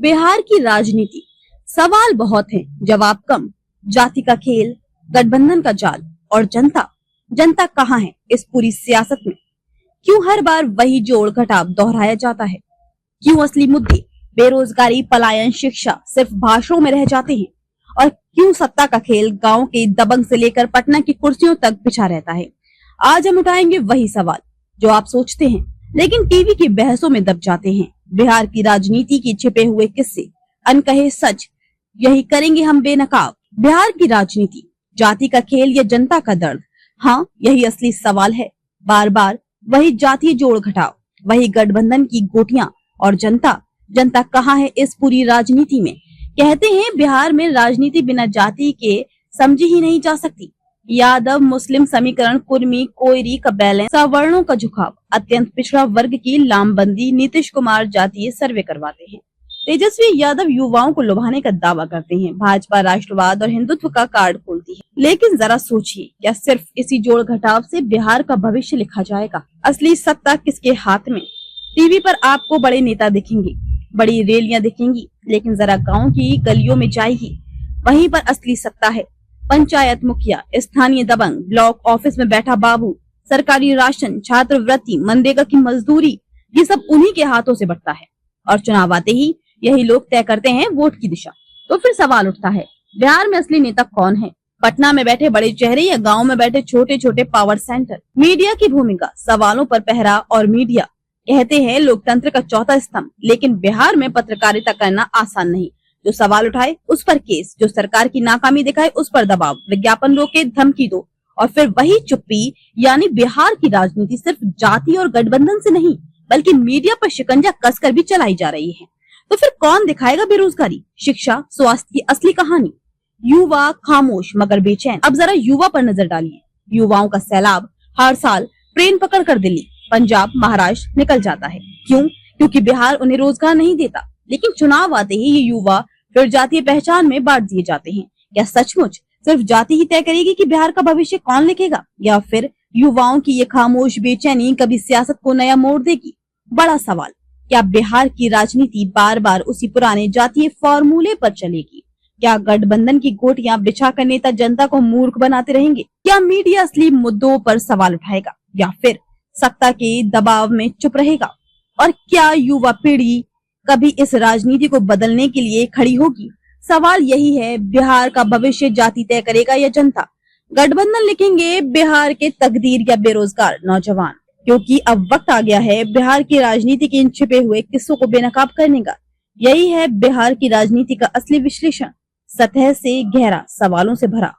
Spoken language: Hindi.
बिहार की राजनीति, सवाल बहुत हैं, जवाब कम। जाति का खेल, गठबंधन का जाल और जनता कहाँ है इस पूरी सियासत में? क्यों हर बार वही जोड़ घटाव दोहराया जाता है? क्यों असली मुद्दे बेरोजगारी, पलायन, शिक्षा सिर्फ भाषणों में रह जाते हैं? और क्यों सत्ता का खेल गांव के दबंग से लेकर पटना की कुर्सियों तक बिछा रहता है? आज हम उठाएंगे वही सवाल जो आप सोचते हैं लेकिन टीवी की बहसों में दब जाते हैं। बिहार की राजनीति के छिपे हुए किस्से, अनकहे सच, यही करेंगे हम बेनकाब। बिहार की राजनीति, जाति का खेल या जनता का दर्द? हाँ, यही असली सवाल है। बार बार वही जातीय जोड़ घटाव, वही गठबंधन की गोटियां और जनता कहाँ है इस पूरी राजनीति में? कहते हैं बिहार में राजनीति बिना जाति के समझी ही नहीं जा सकती। यादव मुस्लिम समीकरण, कुर्मी कोयरी का बैलेंस, सवर्णों का झुकाव, अत्यंत पिछड़ा वर्ग की लामबंदी, नीतीश कुमार जातीय सर्वे करवाते हैं। तेजस्वी यादव युवाओं को लुभाने का दावा करते हैं। भाजपा राष्ट्रवाद और हिंदुत्व का कार्ड खोलती है। लेकिन जरा सोचिए, क्या सिर्फ इसी जोड़ घटाव से बिहार का भविष्य लिखा जाएगा? असली सत्ता किसके हाथ में? टीवी पर आपको बड़े नेता दिखेंगे, बड़ी रैलियां दिखेंगी, लेकिन जरा गाँव की गलियों में जाइए, वहीं पर असली सत्ता है। पंचायत मुखिया, स्थानीय दबंग, ब्लॉक ऑफिस में बैठा बाबू, सरकारी राशन, छात्रवृत्ति, मनरेगा की मजदूरी, ये सब उन्हीं के हाथों से बढ़ता है। और चुनाव आते ही यही लोग तय करते हैं वोट की दिशा। तो फिर सवाल उठता है, बिहार में असली नेता कौन है? पटना में बैठे बड़े चेहरे या गाँव में बैठे छोटे छोटे पावर सेंटर? मीडिया की भूमिका, सवालों पर पहरा और मीडिया। कहते हैं लोकतंत्र का चौथा स्तंभ, लेकिन बिहार में पत्रकारिता करना आसान नहीं। जो सवाल उठाए उस पर केस, जो सरकार की नाकामी दिखाए उस पर दबाव, विज्ञापन रोके, धमकी दो, और फिर वही चुप्पी। यानी बिहार की राजनीति सिर्फ जाति और गठबंधन से नहीं, बल्कि मीडिया पर शिकंजा कसकर भी चलाई जा रही है। तो फिर कौन दिखाएगा बेरोजगारी, शिक्षा, स्वास्थ्य की असली कहानी? युवा खामोश मगर बेचैन। अब जरा युवा पर नजर डालिए। युवाओं का सैलाब हर साल ट्रेन पकड़ कर दिल्ली, पंजाब, महाराष्ट्र निकल जाता है। क्यों? क्योंकि बिहार उन्हें रोजगार नहीं देता। लेकिन चुनाव आते ही ये युवा फिर जातीय पहचान में बांट दिए जाते हैं। क्या सचमुच सिर्फ जाति ही तय करेगी कि बिहार का भविष्य कौन लिखेगा, या फिर युवाओं की ये खामोश बेचैनी कभी सियासत को नया मोड़ देगी? बड़ा सवाल। क्या बिहार की राजनीति बार बार उसी पुराने जातीय फॉर्मूले पर चलेगी? क्या गठबंधन की गोटियां बिछाकर नेता जनता को मूर्ख बनाते रहेंगे? क्या मीडिया असली मुद्दों पर सवाल उठाएगा, या फिर सत्ता के दबाव में चुप रहेगा? और क्या युवा पीढ़ी कभी इस राजनीति को बदलने के लिए खड़ी होगी? सवाल यही है, बिहार का भविष्य जाति तय करेगा या जनता? गठबंधन लिखेंगे बिहार के तकदीर या बेरोजगार नौजवान? क्योंकि अब वक्त आ गया है बिहार की राजनीति के इन छिपे हुए किस्सों को बेनकाब करने का। यही है बिहार की राजनीति का असली विश्लेषण, सतह से गहरा, सवालों से भरा।